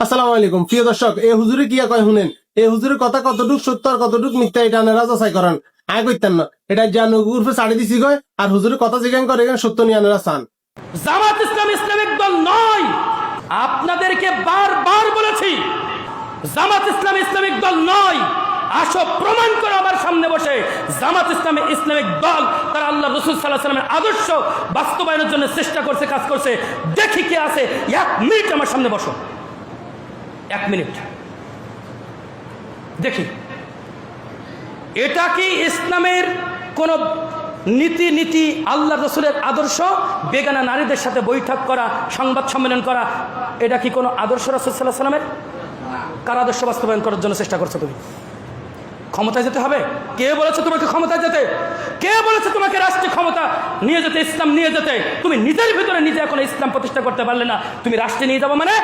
আসসালামু আলাইকুম প্রিয় দর্শক, এই হুজুরে কিয়া কয় শুনেন। এই হুজুরের কথা কতটুক সত্য আর কতটুক মিথ্যা এটা আনারা যাচাই করান। আয় করতেন না, এটা জানু উর্ফে ছাড়ি দিছি কয়, আর হুজুরের কথা জিজ্ঞাসা করে এখানে সত্য নিয়ে আনারা চান। জামাত ইসলাম ইসলামিক দল নয়। আপনাদেরকে বারবার বলেছি জামাত ইসলাম ইসলামিক দল নয়। আসো প্রমাণ করো আমার সামনে বসে জামাত ইসলামী ইসলামিক দল তারা আল্লাহ রাসূল সাল্লাল্লাহু আলাইহি ওয়াসাল্লামের আদর্শ বাস্তবায়নের জন্য চেষ্টা করছে, কাজ করছে। দেখি কে আছে। 1 মিনিট আমার সামনে বসো, 1 মিনিট দেখি এটা কি ইসলামের কোন নীতি আল্লাহ রসুলের আদর্শ। বেগানা নারীদের সাথে বৈঠক করা, সংবাদ সম্মেলন করা, এটা কি কোনো আদর্শ রাসূল সাল্লাল্লাহু আলাইহি ওয়াসাল্লামের? কার আদর্শ বাস্তবায়ন করার জন্য চেষ্টা করছো তুমি? ক্ষমতায় যেতে হবে? কে বলেছে তোমাকে ক্ষমতায় যেতে? কে বলেছে তোমাকে রাষ্ট্রীয় ক্ষমতা নিয়ে যেতে, ইসলাম নিয়ে যেতে? তুমি নিজের ভিতরে নিজে এখন ইসলাম প্রতিষ্ঠা করতে পারলে না, তুমি রাষ্ট্রে নিয়ে যাবো মানে?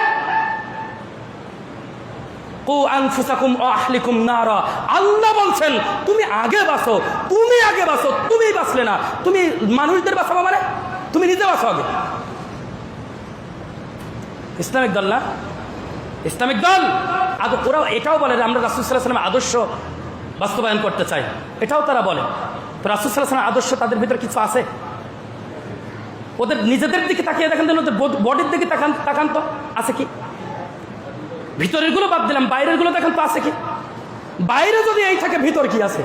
আল্লাহ বলছেন তুমি আগে বাঁচো, তুমি আগে বাঁচো। তুমি বাঁচলে না, তুমি মানুষদের বাঁচাবো মানে? তুমি নিজে বাঁচো আগে। ইসলামিক দল না, ইসলামিক দল ওরা এটাও বলে আমরা রাসূল সাল্লাল্লাহু আলাইহি ওয়াসাল্লামের আদর্শ বাস্তবায়ন করতে চাই, এটাও তারা বলে। তো রাসূল সাল্লাল্লাহু আলাইহি ওয়াসাল্লামের আদর্শ তাদের ভিতরে কিছু আছে? ওদের নিজেদের দিকে তাকিয়ে দেখেন, ওদের বডির দিকে তাকান তো আছে কি? ভিতরের গুলো বাদ দিলাম, বাইরের গুলো দেখেন তো আছে কি? বাইরে যদি এই থাকে ভিতর কি আছে?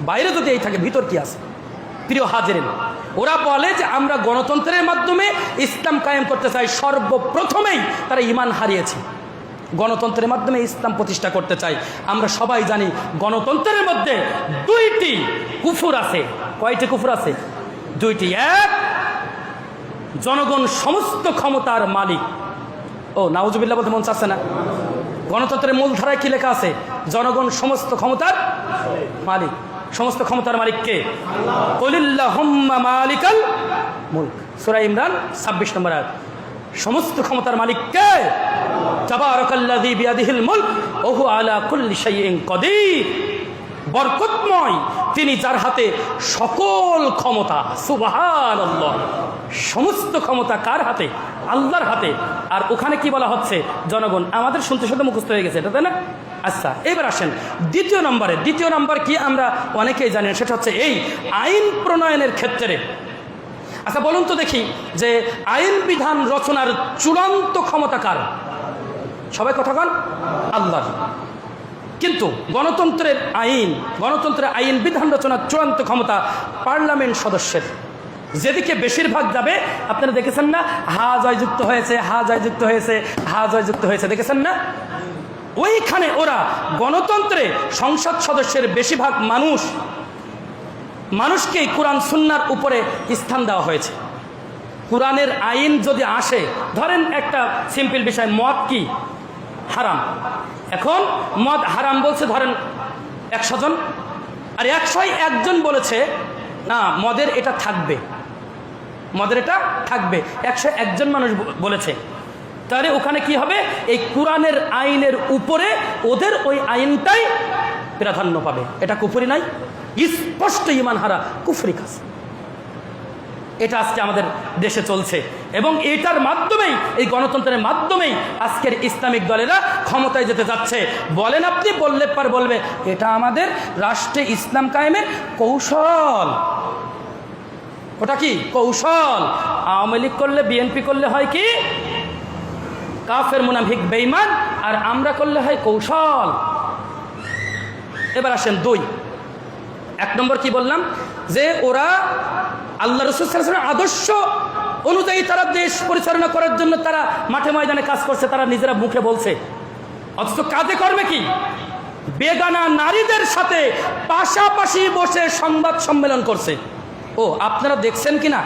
বাইরে যদি এই থাকে ভিতর কি আছে? প্রিয় হাজিরিন, ওরা বলে যে আমরা গণতন্ত্রের মাধ্যমে ইসলাম কায়েম করতে চাই। সর্বপ্রথমেই তারা ঈমান হারিয়েছে। গণতন্ত্রের মাধ্যমে ইসলাম প্রতিষ্ঠা করতে চাই। আমরা সবাই জানি গণতন্ত্রের মধ্যে 2টি কুফর আছে। কয়টি কুফর আছে? 2টি। এক, জনগণ সমস্ত ক্ষমতার মালিক। ও নাউজুবিল্লাহ বলতে মন চাচ্ছে না? গণতন্ত্রের মূল ধারায় কি লেখা আছে? জনগণ সমস্ত ক্ষমতার মালিক। সমস্ত ক্ষমতার মালিক কে? কুলিল্লাহুম্মা মালিকাল মুলক, সূরা ইমরান 26 নম্বর আয়াত। সমস্ত ক্ষমতার মালিক কে? তাবারাকাল্লাযী বিয়াদিহিল মুলক ওয়া হুয়া আলা কুল্লি শাইইন কাদির। বরকতময় তিনি, যার হাতে সকল ক্ষমতা। সুবহানাল্লাহ। সমস্ত ক্ষমতা কার হাতে? আল্লাহর হাতে। আর ওখানে কি বলা হচ্ছে? জনগণ। আমাদের শুনতে শুনতে মুখস্থ হয়ে গেছে এটা, তাই না? আচ্ছা, এবার আসেন দ্বিতীয় নম্বরে। দ্বিতীয় নম্বর কি আমরা অনেকেই জানেন, সেটা হচ্ছে এই আইন প্রণয়নের ক্ষেত্রে। আচ্ছা বলুন তো দেখি যে আইন বিধান রচনার চূড়ান্ত ক্ষমতা কার? সবাই কথা বল, আল্লাহর। কিন্তু গণতন্ত্রের আইন বিধান রচনার চূড়ান্ত ক্ষমতা পার্লামেন্ট সদস্যের। যেদিকে বেশিরভাগ যাবে, আপনারা দেখেছেন না, হা জয়যুক্ত হয়েছে, হা জয়যুক্ত হয়েছে, হা জয়যুক্ত হয়েছে, দেখেছেন না? ওইখানে ওরা গণতন্ত্রে সংসদ সদস্যের বেশিরভাগ মানুষকেই কোরআন সুন্নাহর উপরে স্থান দেওয়া হয়েছে। কোরআনের আইন যদি আসে, ধরেন একটা সিম্পল বিষয়, মদ কি হারাম। এখন মদ হারাম বলছে ধরেন 100 জন, আর 101 জন বলেছে না মদের এটা থাকবে, মদের এটা থাকবে। 101 জন মানুষ বলেছে। তাহলে ওখানে কি হবে? এই কোরআনের আইনের উপরে ওদের ওই আইনটাই প্রাধান্য পাবে। এটা কুফরি নাই? স্পষ্ট ঈমান হারা কুফরি কাজ। এটা আজকে আমাদের দেশে চলছে, এবং এটার মাধ্যমেই, এই গণতন্ত্রের মাধ্যমেই আজকের ইসলামিক দলেরা ক্ষমতায় যেতে যাচ্ছে। বলেন আপনি, বললে পার বলবে এটা আমাদের রাষ্ট্রে ইসলাম কায়েমের কৌশল। ওটা কি কৌশল? আওয়ামী লীগ করলে, বিএনপি করলে হয় কি কাফের, মুনাফিক, বেঈমান, আর আমরা করলে হয় কৌশল। এবার আসেন 2। 1 নম্বর কি বললাম? যে ওরা আল্লাহ রাসূল সাল্লাল্লাহু আলাইহি ওয়াসাল্লামের আদর্শ অনুযায়ী তারা দেশ পরিচালনা করার জন্য তারা মাঠে ময়দানে কাজ করছে, তারা নিজেরা মুখে বলছে, অথচ কাজে কর্মে কি? বেগানা নারীদের সাথে পাশাপাশি বসে সংবাদ সম্মেলন করছে। ও আপনারা দেখছেন কিনা?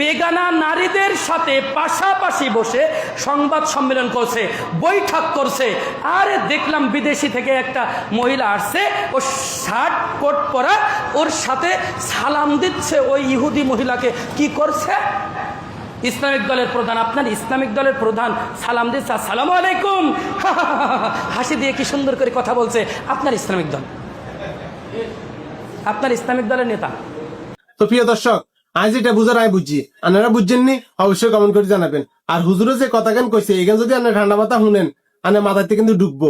বেগানা নারীদের সাথে পাশাপাশি বসে সংবাদ সম্মেলন করছে, বৈঠক করছে। আরে দেখলাম বিদেশি থেকে একটা মহিলা আসছে, ও শার্ট কোট পরা, ওর সাথে সালাম দিচ্ছে ওই ইহুদি মহিলাকে। কি করছে? ইসলামিক দলের প্রধান, আপনার ইসলামিক দলের প্রধান সালাম দিচ্ছে, আসসালামু আলাইকুম, হাসি দিয়ে কি সুন্দর করে কথা বলছে। আপনার ইসলামিক দল, আপনার ইসলামিক দলের নেতা। তো প্রিয় দর্শক, আজ যেটা বুঝার আমি বুঝছি, আপনারা বুঝছেননি অবশ্যই কমেন্ট করে জানাবেন। আর হুজুরে যে কথা কেন কইছে এখানে যদি আপনি ঠান্ডা মাথা শুনেন, আপনার মাথাতে কিন্তু ঢুকবো।